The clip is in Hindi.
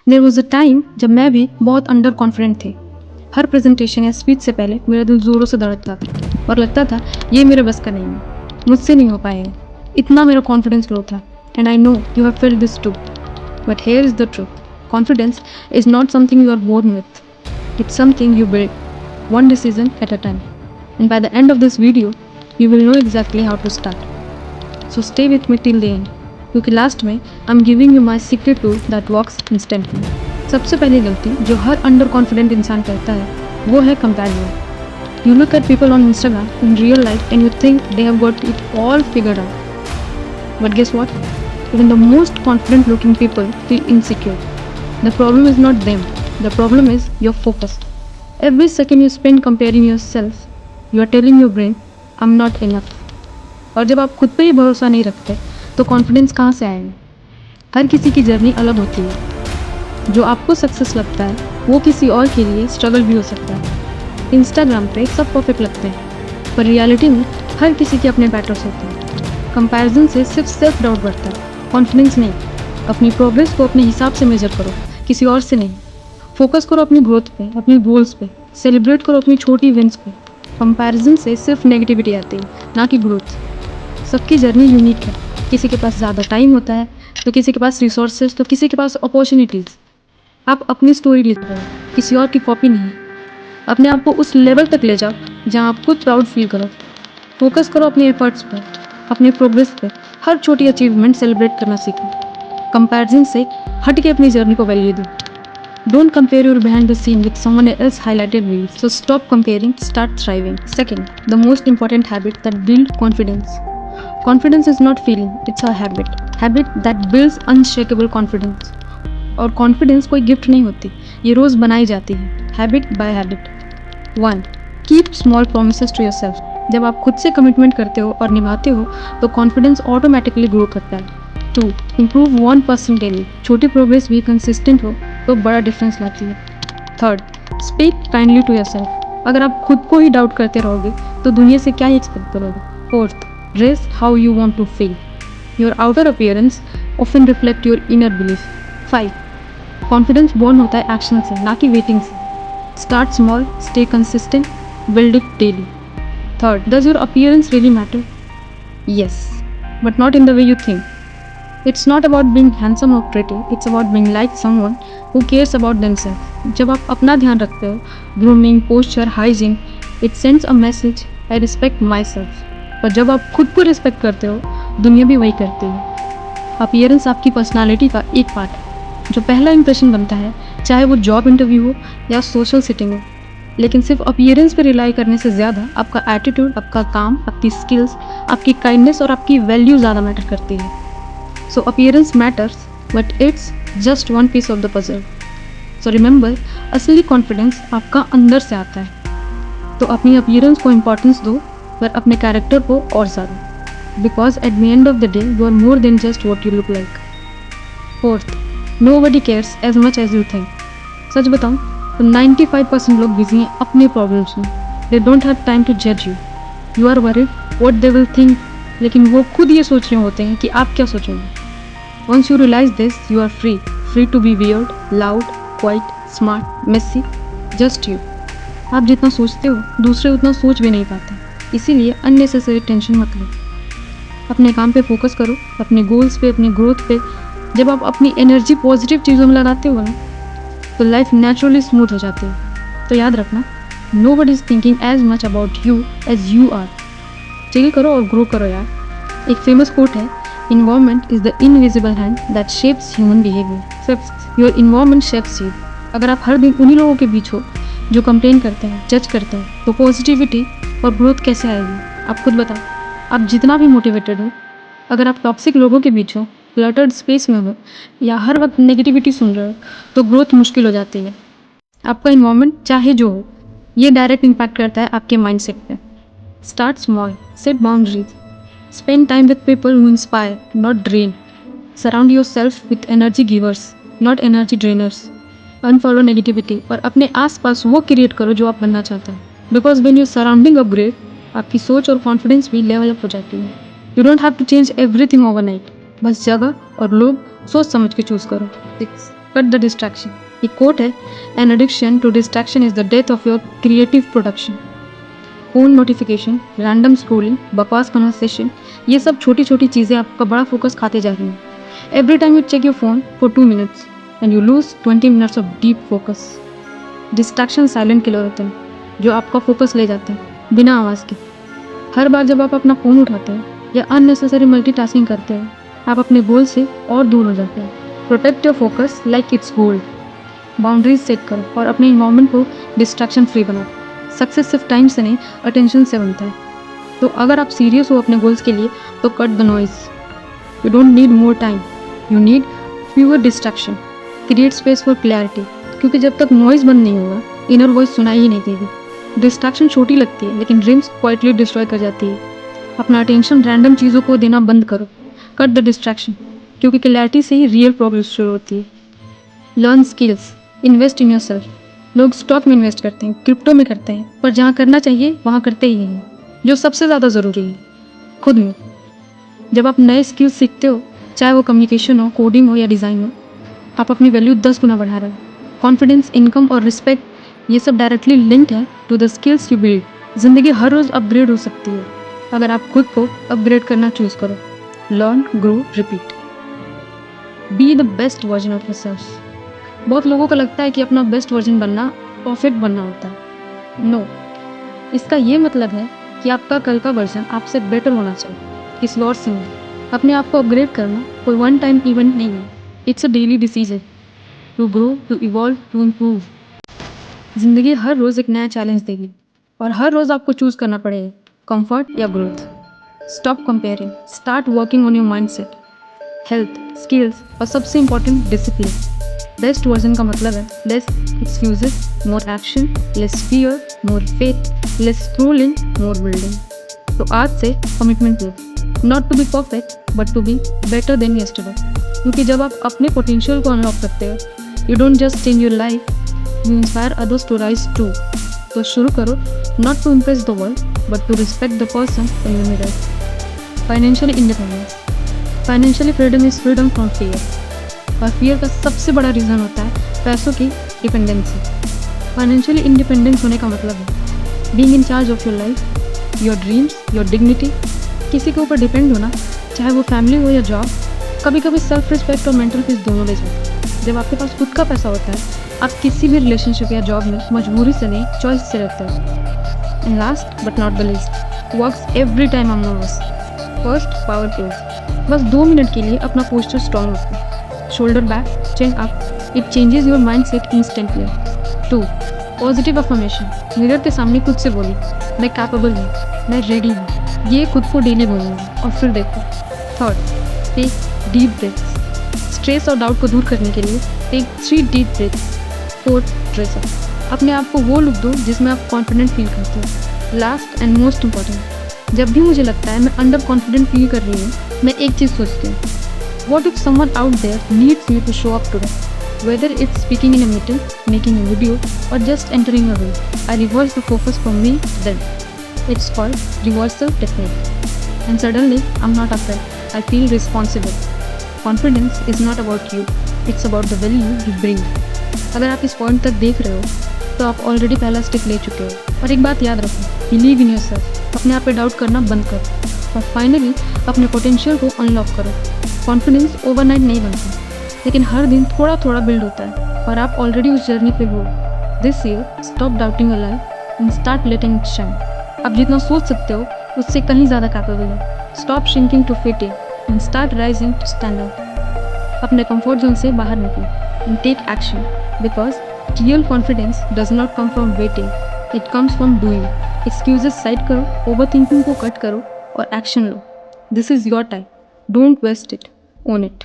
देयर वॉज अ टाइम जब मैं भी बहुत अंडर कॉन्फिडेंट थी। हर प्रेजेंटेशन या स्पीच से पहले मेरा दिल ज़ोरों से धड़कता था और लगता था ये मेरे बस का नहीं है, मुझसे नहीं हो पाएगा। इतना मेरा कॉन्फिडेंस लो था। And I know you have felt this too. But here is the truth, confidence is not something you are born with, it's something you build one decision at a time. And by the end of this video, you will know exactly how to start. So stay with me till the end. क्योंकि लास्ट में I am giving you my secret tool that works instantly. सबसे पहली गलती जो हर अंडर कॉन्फिडेंट इंसान करता है वो है comparison. You look at people on Instagram in real life and you think they have got it all figured out. But guess what? Even the most confident looking people feel insecure. The problem is not them, the problem is your focus. Every second you spend comparing yourself, you are telling your brain, I'm not enough. और जब आप खुद पे ही भरोसा नहीं रखते तो कॉन्फिडेंस कहाँ से आएगा? हर किसी की जर्नी अलग होती है। जो आपको सक्सेस लगता है वो किसी और के लिए स्ट्रगल भी हो सकता है। इंस्टाग्राम पे सब परफेक्ट लगते हैं पर रियलिटी में हर किसी के अपने पैटर्न्स होते हैं। कंपैरिजन से सिर्फ सेल्फ डाउट बढ़ता है, कॉन्फिडेंस नहीं। अपनी प्रोग्रेस को अपने हिसाब से मेजर करो, किसी और से नहीं। फोकस करो अपनी ग्रोथ पे, अपनी गोल्स पे। सेलिब्रेट करो अपनी छोटी विंस पे। कंपैरिजन से सिर्फ नेगेटिविटी आती है, ना कि ग्रोथ। सबकी जर्नी यूनिक है। किसी के पास ज़्यादा टाइम होता है तो किसी के पास रिसोर्सेज, तो किसी के पास अपॉर्चुनिटीज़। आप अपनी स्टोरी लिख रहे हो, किसी और की कॉपी नहीं। अपने आप को उस लेवल तक ले जाओ जहाँ आप खुद प्राउड फील करो। फोकस करो अपने एफर्ट्स पर, अपने प्रोग्रेस पे। हर छोटी अचीवमेंट सेलिब्रेट करना सीखो। कंपैरिजन से हट के अपनी जर्नी को वैल्यू दो। Don't compare your behind the scene with someone else highlighted reels. So stop comparing, start thriving. Second, the most important habit that builds confidence. Confidence is not feeling, it's a habit. Habit that builds unshakable confidence. और कॉन्फिडेंस कोई गिफ्ट नहीं होती, ये रोज़ बनाई जाती है, habit by habit. 1. Keep small promises to yourself. जब आप खुद से कमिटमेंट करते हो और निभाते हो तो कॉन्फिडेंस ऑटोमेटिकली ग्रो करता है। 2. Improve 1% daily. छोटी प्रोग्रेस भी कंसिस्टेंट हो तो बड़ा डिफरेंस लाती है। 3. Speak kindly to yourself. अगर आप खुद को ही डाउट करते रहोगे तो दुनिया से क्या एक्सपेक्ट करोगे। 4. Dress how you want to feel. Your outer appearance often reflect your inner belief. 5. Confidence born होता है एक्शन से, ना कि वेटिंग से। Start small, stay consistent, build it daily. 3. Does your appearance really matter? Yes, but not in the way you think. It's not about being handsome or pretty, it's about being like someone who cares about themselves. जब आप अपना ध्यान रखते हो, grooming, posture, hygiene, it sends a message, I respect myself. पर जब आप खुद को रिस्पेक्ट करते हो, दुनिया भी वही करती है। अपीयरेंस आपकी पर्सनालिटी का एक पार्ट है। जो पहला इंप्रेशन बनता है, चाहे वो जॉब इंटरव्यू हो या सोशल सिटिंग हो। लेकिन सिर्फ अपीयरेंस पे रिलाई करने से ज़्यादा आपका एटीट्यूड, आपका काम, आपकी स्किल्स, आपकी काइंडनेस और आपकी वैल्यू ज़्यादा मैटर करती है। So appearance matters but it's just one piece of the puzzle. So remember, असली कॉन्फिडेंस आपका अंदर से आता है। तो अपनी अपीयरेंस को इम्पोर्टेंस दो पर अपने कैरेक्टर को और ज़्यादा। Because at the end of the day you are more than just what you look like. 4. Nobody cares as much as you think. सच बताऊँ तो 95% लोग बिजी हैं अपने प्रॉब्लम्स में। They don't have time to जज you. You are worried what they will think, लेकिन वो खुद ये सोच रहे होते हैं कि आप क्या सोचोगे। Once you realise this, you are free to be weird, loud, quiet, smart, messy, just you. आप जितना सोचते हो दूसरे उतना सोच भी नहीं पाते, इसीलिए अननेसेसरी टेंशन मत लो। अपने काम पे फोकस करो, अपने गोल्स पे, अपनी ग्रोथ पे। जब आप अपनी एनर्जी पॉजिटिव चीज़ों में लगाते हो ना तो लाइफ नेचुरली स्मूथ हो जाती है। तो याद रखना, nobody is thinking as much about you as you are. Chill करो और ग्रो करो यार। एक फेमस कोट है, environment is the invisible hand that shapes human behaviour. 5. Your environment shapes you. अगर आप हर दिन उन्हीं लोगों के बीच हो जो कंप्लेन करते हैं, जज करते हैं, तो पॉजिटिविटी और ग्रोथ कैसे आएगी? आप खुद बताओ। आप जितना भी मोटिवेटेड हो, अगर आप टॉक्सिक लोगों के बीच हो, क्लटर्ड स्पेस में हो या हर वक्त नेगेटिविटी सुन रहे हो तो ग्रोथ मुश्किल हो जाती है। आपका इन्वायरमेंट चाहे जो हो, ये डायरेक्ट इम्पैक्ट करता है आपके माइंडसेट पे। Start small, set boundaries, spend time with people who inspire not drain. Surround your self with energy givers not energy drainers. Unfollow negativity और अपने आसपास वो क्रिएट करो जो आप बनना चाहते हैं। Because when your surrounding upgrade, आपकी सोच और कॉन्फिडेंस भी लेवल अप हो जाती है। You don't have to change everything overnight, बस जगह और लोग सोच समझ के चूज़ करो। 6. Cut the distraction. ये कोट है, an addiction to distraction is the death of your creative production. Phone notification, random scrolling, बकवास कन्वर्सेशन, ये सब छोटी छोटी चीज़ें आपका बड़ा फोकस खाते जा रही हैं। Every time you check your phone for 2 minutes and you lose 20 minutes of deep focus. Distraction silent killer होते हैं जो आपका फोकस ले जाते हैं बिना आवाज़ के। हर बार जब आप अपना फ़ोन उठाते हैं या अननेसेसरी मल्टीटास्किंग करते हैं, आप अपने गोल से और दूर हो जाते हैं। Protect your focus like it's gold. Boundaries set करो और अपने इन्वायरमेंट को डिस्ट्रैक्शन फ्री बनाओ। सक्सेस सिर्फ टाइम से नहीं, अटेंशन से बनता है। तो अगर आप सीरियस हो अपने गोल्स के लिए तो cut the noise. You don't need more time, you need fewer distraction. Create space for clarity, क्योंकि जब तक नॉइज बंद नहीं होगा इनर वॉइस सुनाई ही नहीं देगी। डिस्ट्रैक्शन छोटी लगती है लेकिन ड्रीम्स क्वाइटली डिस्ट्रॉय कर जाती है। अपना अटेंशन रैंडम चीज़ों को देना बंद करो। कट द डिस्ट्रैक्शन, क्योंकि क्लैरिटी से ही रियल प्रॉब्लम शुरू होती है। Learn skills, invest in your self. लोग स्टॉक में इन्वेस्ट करते हैं, क्रिप्टो में करते हैं, पर जहाँ करना चाहिए वहाँ करते ही नहीं। जो सबसे ज़्यादा ज़रूरी है, खुद में। जब आप नए स्किल्स सीखते हो, चाहे वो कम्युनिकेशन हो, कोडिंग हो या डिज़ाइन हो, आप अपनी वैल्यू 10 गुना बढ़ा रहे हो। कॉन्फिडेंस, इनकम और रिस्पेक्ट, ये सब डायरेक्टली लिंक्ड है to the skills you build. ज़िंदगी हर रोज़ अपग्रेड हो सकती है अगर आप खुद को अपग्रेड करना चूज़ करो। Learn, grow, repeat. Be the best version of yourself. बहुत लोगों को लगता है कि अपना बेस्ट वर्जन बनना परफेक्ट बनना होता है। नो, इसका ये मतलब है कि आपका कल का वर्जन आपसे बेटर होना चाहिए, किसी और से नहीं। अपने आप को अपग्रेड करना कोई वन टाइम इवेंट नहीं है, it's a daily decision to grow, to evolve, to improve. ज़िंदगी हर रोज़ एक नया चैलेंज देगी और हर रोज़ आपको चूज़ करना पड़ेगा, कंफर्ट या growth. Stop comparing, start working on your mindset, health, skills और सबसे इम्पॉर्टेंट डिसिप्लिन। बेस्ट वर्जन का मतलब है less excuses, more action, less fear, more faith, less scrolling, more building. तो आज से कमिटमेंट लो, not to be perfect but to be better than yesterday. क्योंकि जब आप अपने पोटेंशियल को अनलॉक करते हो, you don't just change your life, you inspire others to rise to. तो शुरू करो, not to impress the world but to respect the person in the mirror. Financially independence. Financially freedom is freedom from fear. और फियर का सबसे बड़ा रीज़न होता है पैसों की डिपेंडेंसी। फाइनेंशियली इंडिपेंडेंस होने का मतलब है being in charge of your life, your dreams, your dignity. किसी के ऊपर डिपेंड होना, चाहे वो फैमिली हो या जॉब, कभी कभी सेल्फ रिस्पेक्ट और मेंटल पीस दोनों ले जाते हैं। जब आपके पास खुद का पैसा होता है, आप किसी भी रिलेशनशिप या जॉब में मजबूरी से नहीं, चॉइस से रहते हैं। And last but not the least, works every time I am nervous. First, power pose. बस 2 मिनट के लिए अपना पोस्चर स्ट्रॉन्ग रखो, shoulder back, chin up. It changes your mindset instantly. 2. Positive affirmation. Mirror के सामने खुद से बोली, मैं कैपेबल हूँ, मैं रेडी हूँ। ये खुद को डेली बोलूँगी और फिर देखो। 3. Take deep breaths. स्ट्रेस और डाउट को दूर करने के लिए take 3 deep breaths. 4. Dress up. अपने आप को वो लुक दो जिसमें आप कॉन्फिडेंट फील करते हो। लास्ट एंड मोस्ट इम्पॉर्टेंट, जब भी मुझे लगता है मैं अंडर कॉन्फिडेंट फील कर रही हूँ, मैं एक चीज़ सोचती हूँ, what if someone out there needs you to show up today? Whether it's speaking in a meeting, making a video, or just entering a room, I reverse the focus from me then. It's called reversal technique. And suddenly, I'm not afraid. I feel responsible. Confidence is not about you. It's about the value you bring. अगर आप इस पॉइंट तक देख रहे हो तो आप ऑलरेडी पहला स्टेप ले चुके हो। और एक बात याद रखो, बिलीव इन योरसेल्फ। अपने आप पे डाउट करना बंद करो और फाइनली अपने पोटेंशियल को अनलॉक करो। कॉन्फिडेंस ओवरनाइट नहीं बनता, लेकिन हर दिन थोड़ा थोड़ा बिल्ड होता है और आप ऑलरेडी उस जर्नी पे हो। This year stop doubting your life and start letting it shine. आप जितना सोच सकते हो उससे कहीं ज़्यादा कैपेबल हो। Stop shrinking to fit in and start rising to stand out. अपने कंफर्ट जोन से बाहर निकलो and take action, because real confidence does not come from waiting, it comes from doing. Excuses side करो, ओवर थिंकिंग को कट करो और एक्शन लो। This is your time, don't waste it, own it.